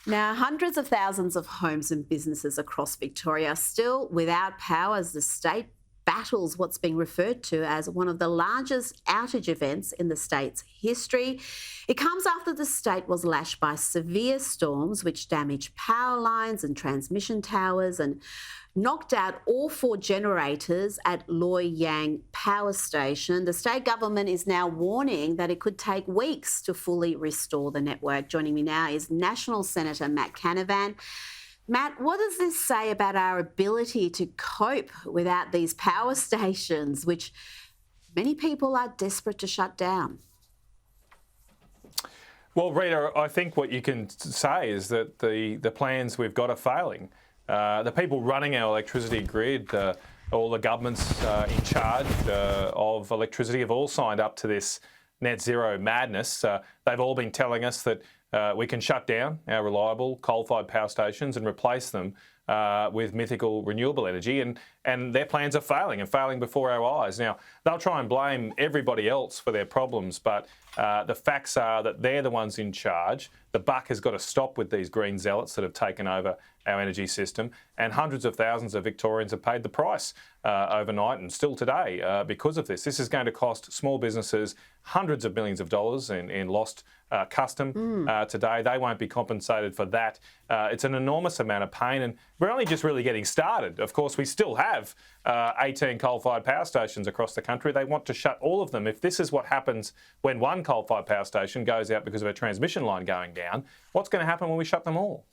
Now, hundreds of thousands of homes and businesses across Victoria are still without power as the state battles what's being referred to as one of the largest outage events in the state's history. It comes after the state was lashed by severe storms which damaged power lines and transmission towers and knocked out all four generators at Loy Yang Power Station. The state government is now warning that it could take weeks to fully restore the network. Joining me now is National Senator Matt Canavan. Matt, what does this say about our ability to cope without these power stations, which many people are desperate to shut down? Well, Rita, I think what you can say is that the plans we've got are failing. The people running our electricity grid, all the governments in charge of electricity have all signed up to this net zero madness. They've all been telling us that we can shut down our reliable coal-fired power stations and replace them with mythical renewable energy, and their plans are failing and failing before our eyes. Now, they'll try and blame everybody else for their problems, but the facts are that they're the ones in charge. The buck has got to stop with these green zealots that have taken over our energy system, and hundreds of thousands of Victorians have paid the price overnight and still today because of this. This is going to cost small businesses hundreds of millions of dollars in lost custom today. They won't be compensated for that. It's an enormous amount of pain, and we're only just really getting started. Of course, we still have 18 coal-fired power stations across the country. They want to shut all of them. If this is what happens when one coal-fired power station goes out because of a transmission line going down, what's going to happen when we shut them all?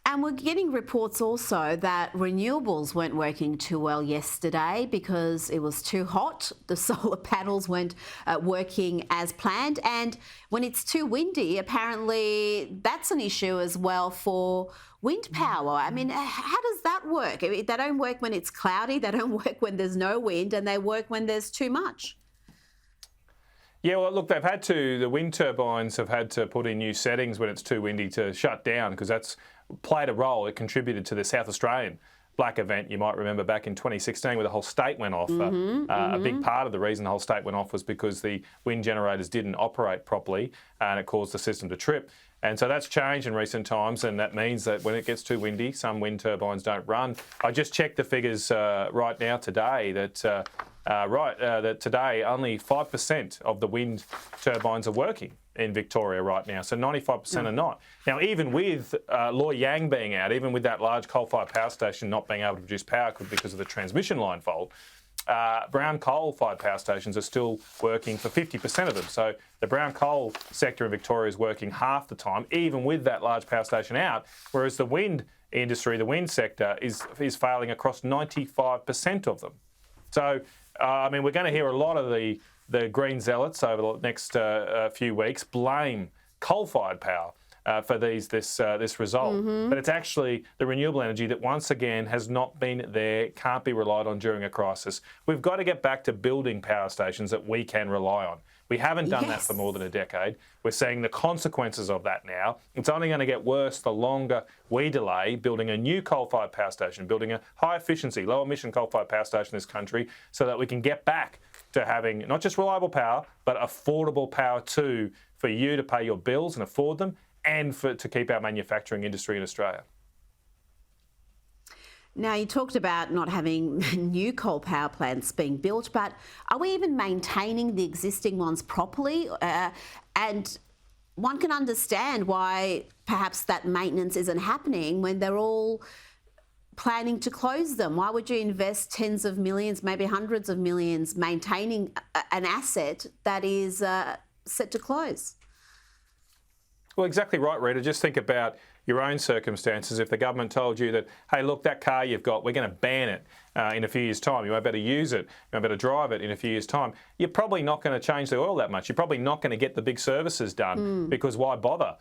And we're getting reports also that renewables weren't working too well yesterday because it was too hot. The solar panels weren't working as planned. And when it's too windy, apparently that's an issue as well for wind power. I mean, how does that work? They don't work when it's cloudy, they don't work when there's no wind, and they work when there's too much. Yeah, well, look, the wind turbines have had to put in new settings when it's too windy to shut down, because that's played a role. It contributed to the South Australian black event, you might remember, back in 2016 where the whole state went off. A big part of the reason the whole state went off was because the wind generators didn't operate properly and it caused the system to trip. And so that's changed in recent times, and that means that when it gets too windy, some wind turbines don't run. I just checked the figures right now today that that today only 5% of the wind turbines are working in Victoria right now, so 95% are not. Now, even with Loy Yang being out, even with that large coal-fired power station not being able to produce power because of the transmission line fault, brown coal-fired power stations are still working for 50% of them. So the brown coal sector in Victoria is working half the time, even with that large power station out, whereas the wind industry, the wind sector, is failing across 95% of them. So, I mean, we're going to hear a lot of the green zealots over the next few weeks blame coal-fired power for this result. But it's actually the renewable energy that once again has not been there, can't be relied on during a crisis. We've got to get back to building power stations that we can rely on. We haven't done that for more than a decade. We're seeing the consequences of that now. It's only going to get worse the longer we delay building a new coal-fired power station, building a high-efficiency, low-emission coal-fired power station in this country, so that we can get back to having not just reliable power, but affordable power too, for you to pay your bills and afford them, and to keep our manufacturing industry in Australia. Now, you talked about not having new coal power plants being built, but are we even maintaining the existing ones properly? And one can understand why perhaps that maintenance isn't happening when they're all planning to close them. Why would you invest tens of millions, maybe hundreds of millions, maintaining an asset that is set to close? Well, exactly right, Rita. Just think about your own circumstances. If the government told you that, hey, look, that car you've got, we're going to ban it in a few years' time. You won't be able to use it. You won't be able to drive it in a few years' time. You're probably not going to change the oil that much. You're probably not going to get the big services done because why bother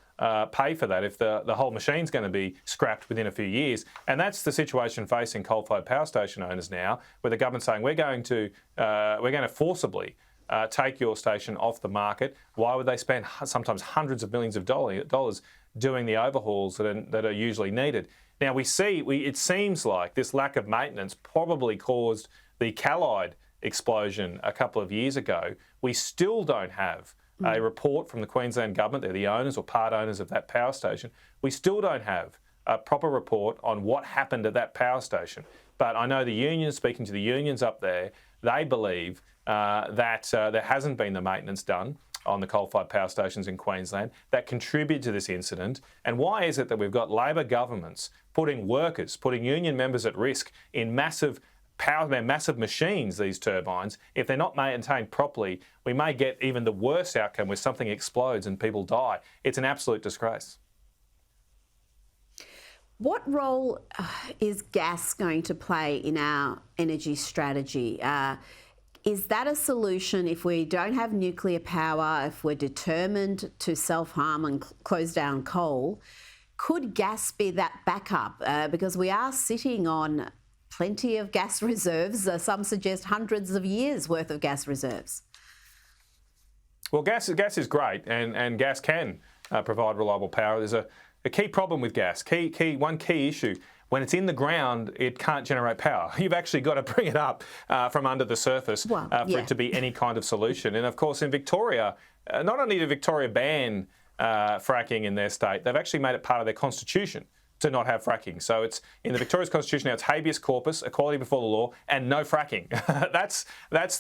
pay for that if the whole machine's going to be scrapped within a few years? And that's the situation facing coal-fired power station owners now, where the government's saying we're going to forcibly take your station off the market. Why would they spend sometimes hundreds of millions of dollars doing the overhauls that are usually needed? Now it seems like this lack of maintenance probably caused the Callide explosion a couple of years ago. We still don't have a report from the Queensland government, they're the owners or part owners of that power station. We still don't have a proper report on what happened at that power station. But I know the unions, speaking to the unions up there, they believe that there hasn't been the maintenance done on the coal-fired power stations in Queensland that contribute to this incident. And why is it that we've got Labor governments putting workers, putting union members at risk in massive power, they're massive machines, these turbines? If they're not maintained properly, we may get even the worst outcome where something explodes and people die. It's an absolute disgrace. What role is gas going to play in our energy strategy? Is that a solution if we don't have nuclear power, if we're determined to self-harm and close down coal? Could gas be that backup? Because we are sitting on plenty of gas reserves. Some suggest hundreds of years worth of gas reserves. Well, gas is great, and gas can provide reliable power. There's a key problem with gas. One key issue. When it's in the ground, it can't generate power. You've actually got to bring it up from under the surface for it to be any kind of solution. And of course, in Victoria, not only did Victoria ban fracking in their state, they've actually made it part of their constitution to not have fracking. So it's in the Victoria's constitution now, it's habeas corpus, equality before the law, and no fracking. that's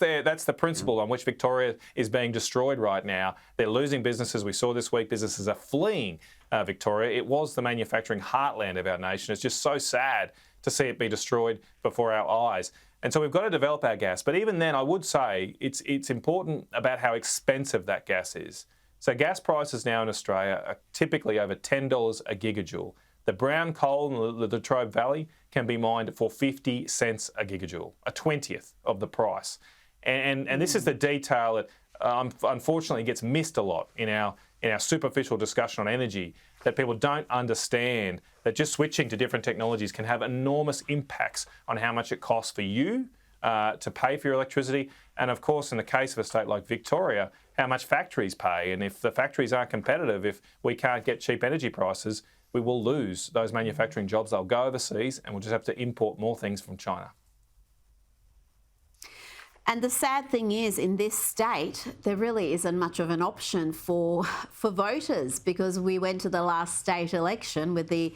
the principle on which Victoria is being destroyed right now. They're losing businesses. We saw this week businesses are fleeing Victoria. It was the manufacturing heartland of our nation. It's just so sad to see it be destroyed before our eyes. And so we've got to develop our gas. But even then, I would say it's important about how expensive that gas is. So gas prices now in Australia are typically over $10 a gigajoule. The brown coal in the Latrobe Valley can be mined for 50 cents a gigajoule, a 20th of the price. And this is the detail that unfortunately gets missed a lot in our superficial discussion on energy, that people don't understand that just switching to different technologies can have enormous impacts on how much it costs for you to pay for your electricity. And of course, in the case of a state like Victoria, how much factories pay. And if the factories aren't competitive, if we can't get cheap energy prices, we will lose those manufacturing jobs. They'll go overseas and we'll just have to import more things from China. And the sad thing is, in this state, there really isn't much of an option for voters, because we went to the last state election with the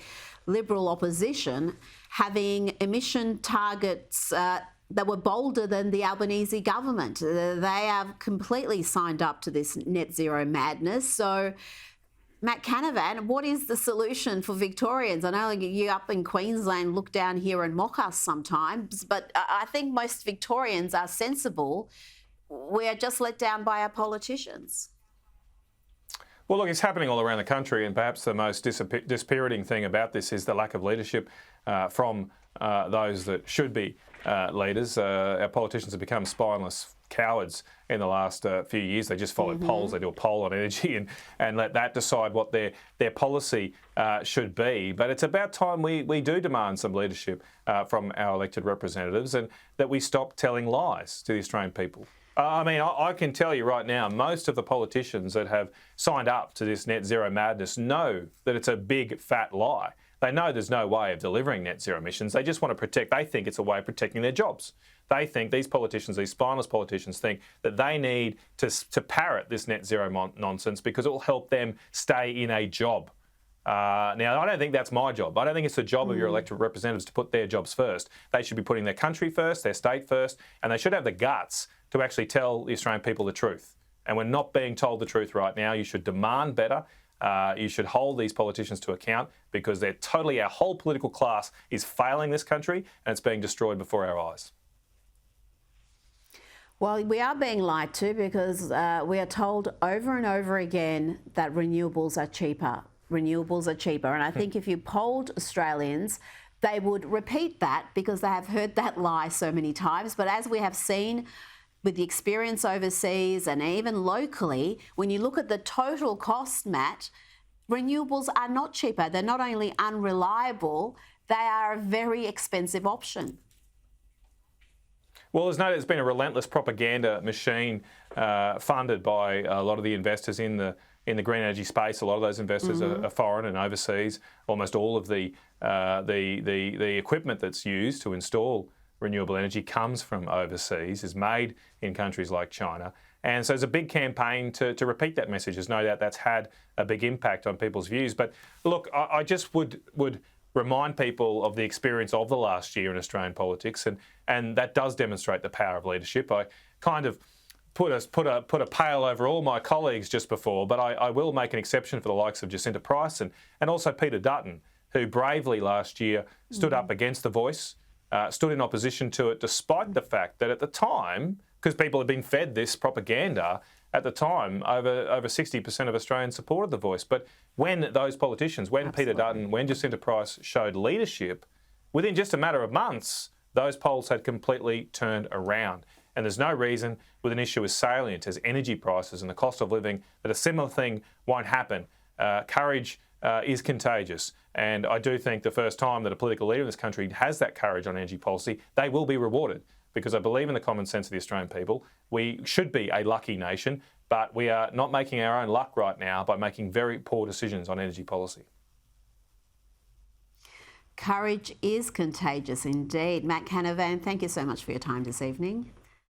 Liberal opposition having emission targets that were bolder than the Albanese government. They have completely signed up to this net zero madness. So, Matt Canavan, what is the solution for Victorians? I know you up in Queensland look down here and mock us sometimes, but I think most Victorians are sensible. We are just let down by our politicians. Well, look, it's happening all around the country, and perhaps the most dispiriting thing about this is the lack of leadership from those that should be leaders. Our politicians have become spineless cowards in the last few years. They just follow polls. They do a poll on energy and let that decide what their policy should be. But it's about time we do demand some leadership from our elected representatives, and that we stop telling lies to the Australian people. I can tell you right now, most of the politicians that have signed up to this net zero madness know that it's a big fat lie. They know there's no way of delivering net zero emissions. They just want to they think it's a way of protecting their jobs. They think, these politicians, these spineless politicians think that they need to parrot this net zero nonsense because it will help them stay in a job. Now, I don't think that's my job. I don't think it's the job of your elected representatives to put their jobs first. They should be putting their country first, their state first, and they should have the guts to actually tell the Australian people the truth. And we're not being told the truth right now. You should demand better. You should hold these politicians to account, because our whole political class is failing this country, and it's being destroyed before our eyes. Well, we are being lied to, because we are told over and over again that renewables are cheaper. Renewables are cheaper. And I think if you polled Australians, they would repeat that, because they have heard that lie so many times. But as we have seen with the experience overseas and even locally, when you look at the total cost, Matt, renewables are not cheaper. They're not only unreliable, they are a very expensive option. Well, there's been a relentless propaganda machine funded by a lot of the investors in the green energy space. A lot of those investors are foreign and overseas. Almost all of the equipment that's used to install renewable energy comes from overseas, is made in countries like China. And so there's a big campaign to repeat that message. There's no doubt that's had a big impact on people's views. But look, I just would remind people of the experience of the last year in Australian politics, and that does demonstrate the power of leadership. I kind of put a pale over all my colleagues just before, but I will make an exception for the likes of Jacinta Price and also Peter Dutton, who bravely last year stood up against The Voice, stood in opposition to it, despite the fact that at the time, because people had been fed this propaganda, at the time, over 60% of Australians supported The Voice. But when those politicians, when Peter Dutton, when Jacinta Price showed leadership, within just a matter of months, those polls had completely turned around. And there's no reason with an issue as salient as energy prices and the cost of living that a similar thing won't happen. Courage is contagious. And I do think the first time that a political leader in this country has that courage on energy policy, they will be rewarded, because I believe in the common sense of the Australian people. We should be a lucky nation, but we are not making our own luck right now by making very poor decisions on energy policy. Courage is contagious indeed. Matt Canavan, thank you so much for your time this evening.